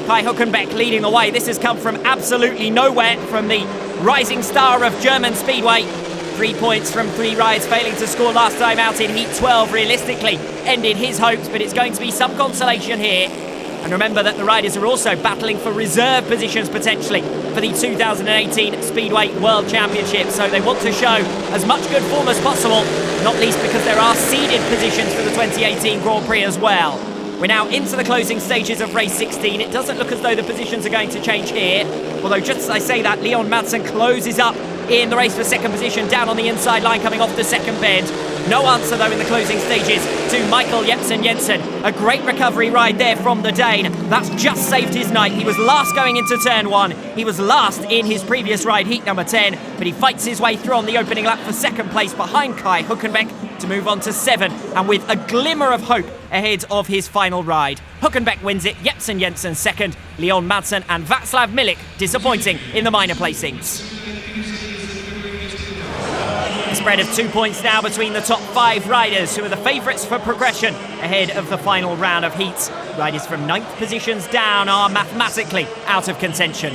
Kai Hülkenberg leading the way. This has come from absolutely nowhere from the rising star of German Speedway. 3 points from 3 rides, failing to score last time out in Heat 12, realistically ended his hopes, but it's going to be some consolation here. And remember that the riders are also battling for reserve positions potentially for the 2018 Speedway World Championship, so they want to show as much good form as possible, not least because there are seeded positions for the 2018 Grand Prix as well. We're now into the closing stages of race 16. It doesn't look as though the positions are going to change here, although just as I say that, Leon Madsen closes up in the race for second position, down on the inside line coming off the second bend. No answer though in the closing stages to Michael Jepsen Jensen. A great recovery ride there from the Dane. That's just saved his night. He was last going into turn 1. He was last in his previous ride, heat number 10, but he fights his way through on the opening lap for second place behind Kai Hülkenberg to move on to 7, and with a glimmer of hope ahead of his final ride. Hülkenberg wins it, Jepsen Jensen second, Leon Madsen and Václav Milik disappointing in the minor placings. A spread of 2 points now between the top 5 riders, who are the favourites for progression ahead of the final round of heats. Riders from 9th positions down are mathematically out of contention.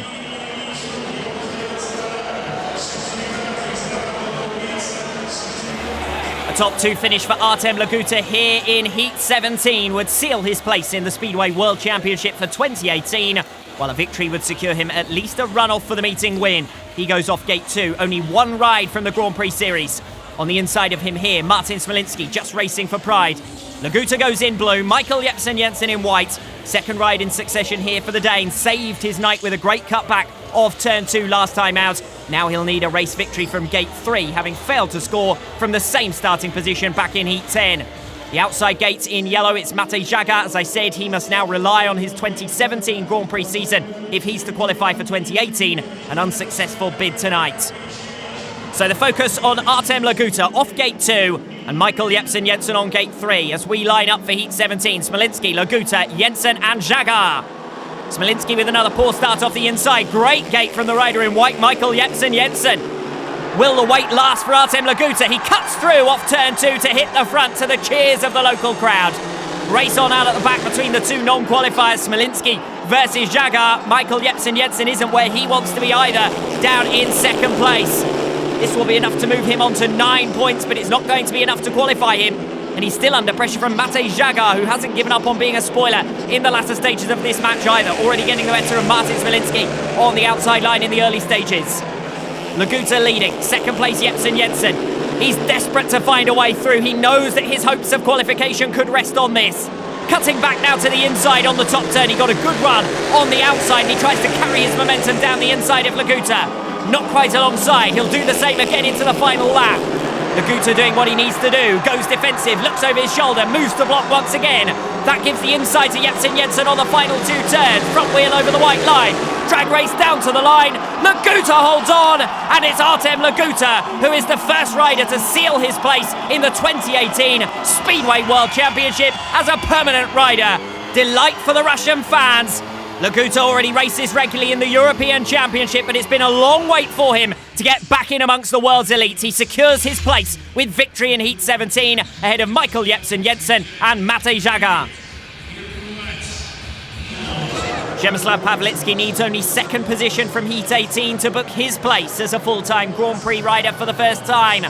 A top 2 finish for Artem Laguta here in Heat 17 would seal his place in the Speedway World Championship for 2018, while a victory would secure him at least a run-off for the meeting win. He goes off gate 2, only 1 ride from the Grand Prix series. On the inside of him here, Martin Smolinski just racing for pride. Laguta goes in blue, Michael Jepsen Jensen in white. Second ride in succession here for the Dane. Saved his night with a great cutback of turn 2 last time out. Now he'll need a race victory from gate 3, having failed to score from the same starting position back in Heat 10. The outside gate in yellow, it's Matej Jaga. As I said, he must now rely on his 2017 Grand Prix season if he's to qualify for 2018, an unsuccessful bid tonight. So the focus on Artem Laguta off gate 2 and Michael Jensen on gate 3 as we line up for heat 17. Smolinski, Laguta, Jensen and Jaga. Smolinski with another poor start off the inside. Great gate from the rider in white, Michael Jensen. Will the wait last for Artem Laguta? He cuts through off turn 2 to hit the front to the cheers of the local crowd. Race on out at the back between the two non-qualifiers, Smolinski versus Jaga. Michael Jensen isn't where he wants to be either, down in second place. This will be enough to move him on to 9 points, but it's not going to be enough to qualify him. And he's still under pressure from Matej Jaga, who hasn't given up on being a spoiler in the latter stages of this match either. Already getting the better of Martin Smolinski on the outside line in the early stages. Laguta leading, second place Jensen. He's desperate to find a way through. He knows that his hopes of qualification could rest on this. Cutting back now to the inside on the top turn. He got a good run on the outside and he tries to carry his momentum down the inside of Laguta. Not quite alongside, he'll do the same again into the final lap. Laguta doing what he needs to do, goes defensive, looks over his shoulder, moves to block once again. That gives the inside to Jensen on the final 2 turns. Front wheel over the white line, drag race down to the line. Laguta holds on, and it's Artem Laguta who is the first rider to seal his place in the 2018 Speedway World Championship as a permanent rider. Delight for the Russian fans. Laguta already races regularly in the European Championship, but it's been a long wait for him to get back in amongst the world's elites. He secures his place with victory in Heat 17 ahead of Michael Jensen and Matej Jaga. Przemysław Pawlicki needs only second position from Heat 18 to book his place as a full-time Grand Prix rider for the first time.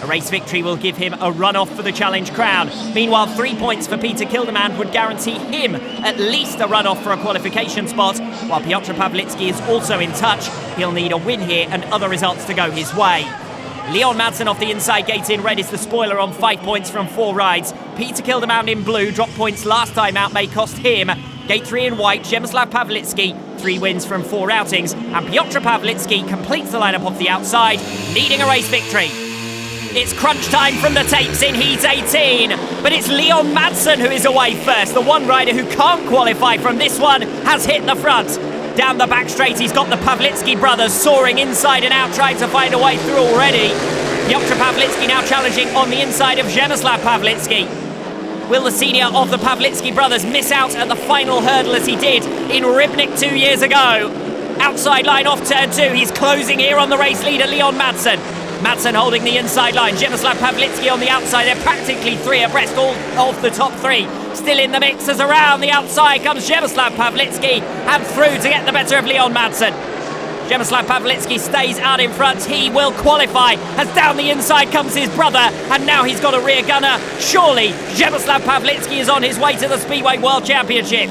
A race victory will give him a run-off for the challenge crown. Meanwhile, 3 points for Peter Kildemand would guarantee him at least a run-off for a qualification spot. While Piotr Pawlicki is also in touch, he'll need a win here and other results to go his way. Leon Madsen off the inside gate in red is the spoiler on 5 points from 4 rides. Peter Kildemand in blue, dropped points last time out, may cost him. Gate 3 in white, Przemysław Pawlicki, 3 wins from 4 outings. And Piotr Pawlicki completes the lineup off the outside, needing a race victory. It's crunch time from the tapes in Heat 18, but it's Leon Madsen who is away first. The one rider who can't qualify from this one has hit the front. Down the back straight, he's got the Pawlicki brothers soaring inside and out, trying to find a way through already. Piotr Pawlicki now challenging on the inside of Przemysław Pawlicki. Will the senior of the Pawlicki brothers miss out at the final hurdle as he did in Rybnik 2 years ago? Outside line off turn 2, he's closing here on the race leader, Leon Madsen. Madsen holding the inside line, Przemysław Pawlicki on the outside. They're practically 3 abreast, all of the top 3. Still in the mix as around the outside comes Przemysław Pawlicki and through to get the better of Leon Madsen. Przemysław Pawlicki stays out in front, he will qualify as down the inside comes his brother and now he's got a rear gunner. Surely Przemysław Pawlicki is on his way to the Speedway World Championship.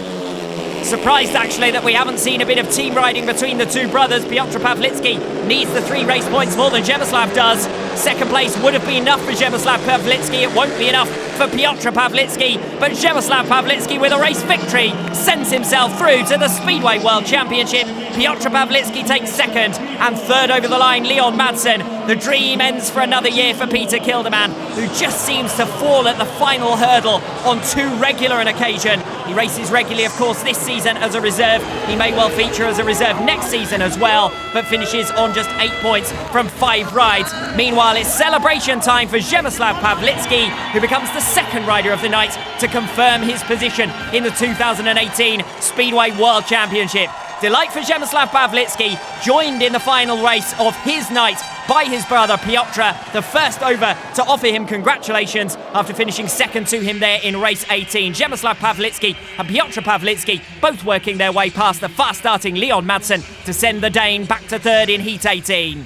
Surprised actually that we haven't seen a bit of team riding between the two brothers. Piotr Pawlicki needs the 3 race points more than Przemysław does. Second place would have been enough for Przemysław Pawlicki. It won't be enough for Piotr Pawlicki, but Przemysław Pawlicki with a race victory sends himself through to the Speedway World Championship. Piotr Pawlicki takes second and third over the line, Leon Madsen. The dream ends for another year for Peter Kildemand, who just seems to fall at the final hurdle on too regular an occasion. He races regularly, of course, this season as a reserve. He may well feature as a reserve next season as well, but finishes on just 8 points from 5 rides. Meanwhile, it's celebration time for Przemysław Pawlicki, who becomes the second rider of the night to confirm his position in the 2018 Speedway World Championship. Delight for Przemysław Pawlicki, joined in the final race of his night by his brother Piotr, the first over to offer him congratulations after finishing second to him there in race 18. Przemysław Pawlicki and Piotr Pawlicki both working their way past the fast-starting Leon Madsen to send the Dane back to third in Heat 18.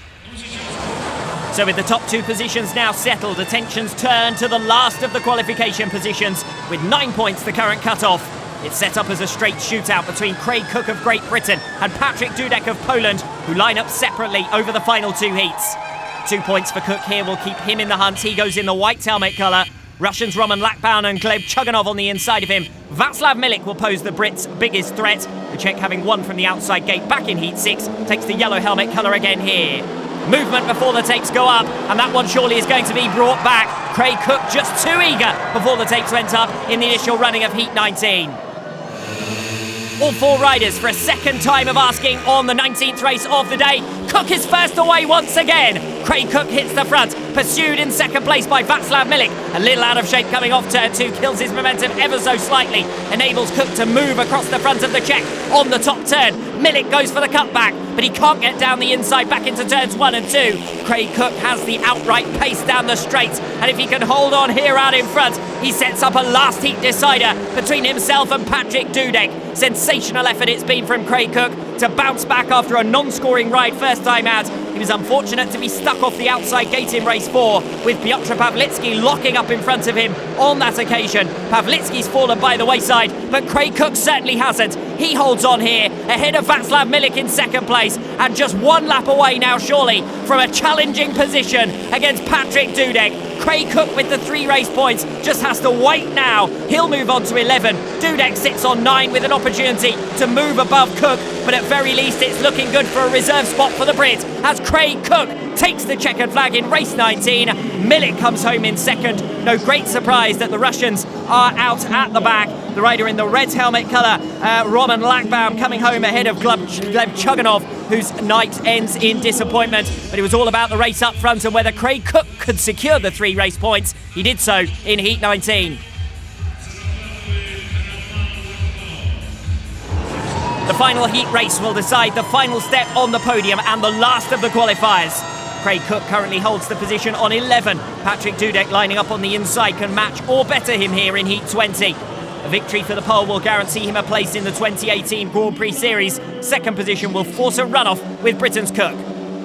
So with the top 2 positions now settled, attentions turn to the last of the qualification positions, with 9 points the current cut-off. It's set up as a straight shootout between Craig Cook of Great Britain and Patrick Dudek of Poland, who line up separately over the final 2 heats. 2 points for Cook here will keep him in the hunt. He goes in the white helmet colour. Russians Roman Lakbaun and Gleb Chuganov on the inside of him. Václav Milik will pose the Brits' biggest threat. The Czech, having won from the outside gate back in Heat 6, takes the yellow helmet colour again here. Movement before the tapes go up, and that one surely is going to be brought back. Craig Cook just too eager before the tapes went up in the initial running of Heat 19. All four riders for a second time of asking on the 19th race of the day. Cook is first away once again. Craig Cook hits the front, pursued in second place by Václav Milik. A little out of shape coming off turn 2, kills his momentum ever so slightly, enables Cook to move across the front of the check on the top turn. Milik goes for the cutback, but he can't get down the inside back into turns 1 and 2. Craig Cook has the outright pace down the straight, and if he can hold on here out in front, he sets up a last heat decider between himself and Patrick Dudek. Sensational effort it's been from Craig Cook to bounce back after a non-scoring ride first time out. He was unfortunate to be stuck off the outside gate in race 4, with Piotr Pawlicki locking up in front of him on that occasion. Pawlicki's fallen by the wayside, but Craig Cook certainly hasn't. He holds on here, ahead of Václav Milik in second place, and just one lap away now surely from a challenging position against Patrick Dudek. Craig Cook with the 3 race points just has to wait now. He'll move on to 11. Dudek sits on 9 with an opportunity to move above Cook, but at very least it's looking good for a reserve spot for the Brit as Craig Cook takes the checkered flag in race 19. Milik comes home in second. No great surprise that the Russians are out at the back. The rider in the red helmet colour, Roman Lachbaum, coming home ahead of Gleb Chuganov, whose night ends in disappointment. But it was all about the race up front and whether Craig Cook could secure the 3 race points. He did so in Heat 19. The final heat race will decide the final step on the podium and the last of the qualifiers. Craig Cook currently holds the position on 11. Patrick Dudek lining up on the inside can match or better him here in Heat 20. A victory for the Pole will guarantee him a place in the 2018 Grand Prix Series. Second position will force a runoff with Britain's Cook.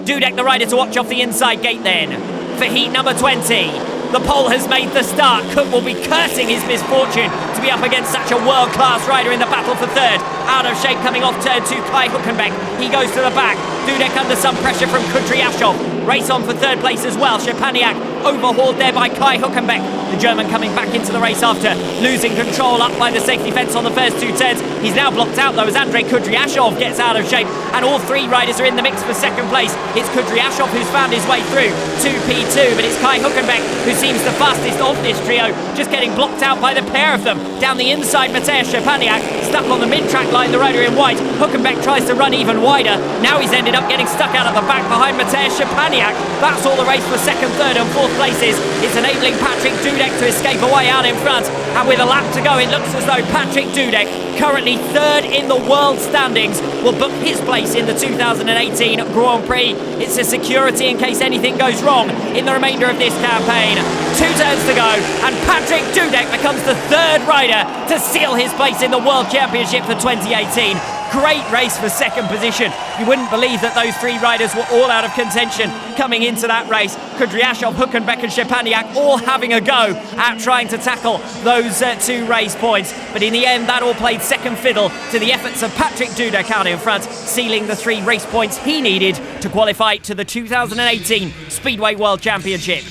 Dudek the rider to watch off the inside gate then. For Heat number 20. The pole has made the start. Cook will be cursing his misfortune to be up against such a world-class rider in the battle for third. Out of shape coming off turn 2, Kai Hülkenberg. He goes to the back. Dudek under some pressure from Kudryashov. Race on for third place as well. Szczepaniak overhauled there by Kai Hülkenberg. The German coming back into the race after losing control up by the safety fence on the first 2 turns. He's now blocked out though as Andrei Kudryashov gets out of shape, and all 3 riders are in the mix for second place. It's Kudryashov who's found his way through to P2, but it's Kai Hülkenberg who seems the fastest of this trio, just getting blocked out by the pair of them. Down the inside, Mateusz Szczepaniak stuck on the mid-track line, the rider in white. Hülkenberg tries to run even wider. Now he's ended up getting stuck out at the back behind Mateusz Szczepaniak. That's all the race for second, third and fourth places. It's enabling Patrick Dudek to escape away out in front, and with a lap to go it looks as though Patrick Dudek, currently third in the world standings, will book his place in the 2018 Grand Prix. It's a security in case anything goes wrong in the remainder of this campaign. 2 turns to go, and Patrick Dudek becomes the 3rd rider to seal his place in the World Championship for 2018. Great race for second position. You wouldn't believe that those 3 riders were all out of contention coming into that race. Kudryashov, Hülkenberg and Szczepaniak all having a go at trying to tackle those 2 race points. But in the end, that all played second fiddle to the efforts of Patrick Dudek out in front, sealing the 3 race points he needed to qualify to the 2018 Speedway World Championship.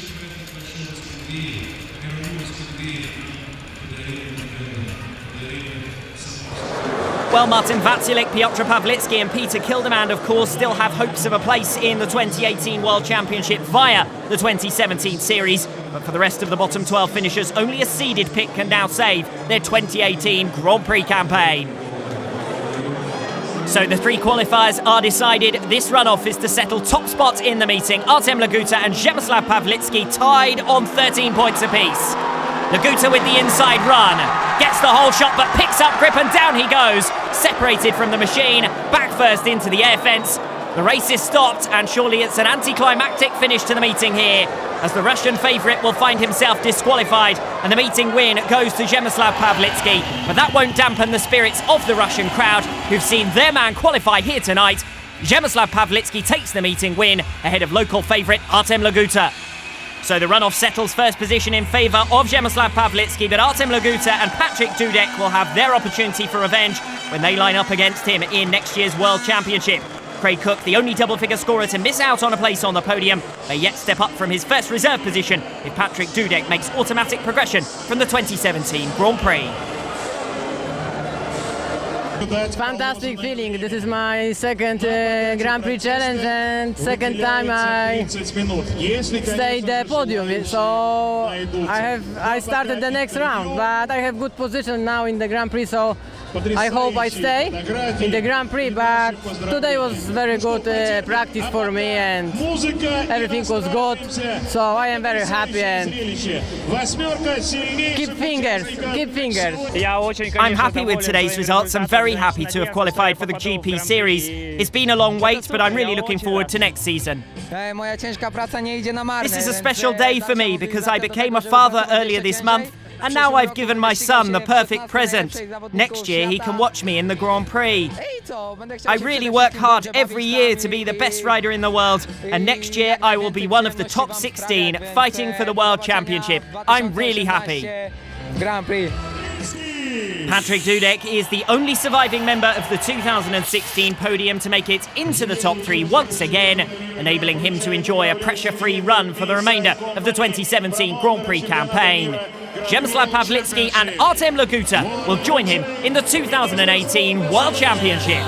Well, Martin Vaculik, Piotr Pawlicki and Peter Kildemand, of course, still have hopes of a place in the 2018 World Championship via the 2017 series. But for the rest of the bottom 12 finishers, only a seeded pick can now save their 2018 Grand Prix campaign. So the 3 qualifiers are decided. This runoff is to settle top spots in the meeting. Artem Laguta and Przemysław Pawlicki tied on 13 points apiece. Laguta with the inside run, gets the whole shot but picks up grip and down he goes, separated from the machine, back first into the air fence. The race is stopped and surely it's an anticlimactic finish to the meeting here, as the Russian favourite will find himself disqualified and the meeting win goes to Przemysław Pawlicki. But that won't dampen the spirits of the Russian crowd who've seen their man qualify here tonight. Przemysław Pawlicki takes the meeting win ahead of local favourite Artem Laguta. So the runoff settles first position in favour of Przemysław Pawlicki, but Artem Laguta and Patrick Dudek will have their opportunity for revenge when they line up against him in next year's World Championship. Craig Cook, the only double-figure scorer to miss out on a place on the podium, may yet step up from his first reserve position if Patrick Dudek makes automatic progression from the 2017 Grand Prix. Fantastic feeling. This is my second Grand Prix challenge and second time I stayed the podium. So I started the next round, but I have good position now in the Grand Prix. So I hope I stay in the Grand Prix. But today was very good practice for me and everything was good. So I am very happy and keep fingers. I'm happy with today's results. I'm very happy to have qualified for the GP series. It's been a long wait, but I'm really looking forward to next season. This is a special day for me because I became a father earlier this month, and now I've given my son the perfect present. Next year he can watch me in the Grand Prix. I really work hard every year to be the best rider in the world, and next year I will be one of the top 16 fighting for the World Championship. I'm really happy. Patrick Dudek is the only surviving member of the 2016 podium to make it into the top 3 once again, enabling him to enjoy a pressure-free run for the remainder of the 2017 Grand Prix campaign. Przemysław Pawlicki and Artem Laguta will join him in the 2018 World Championship.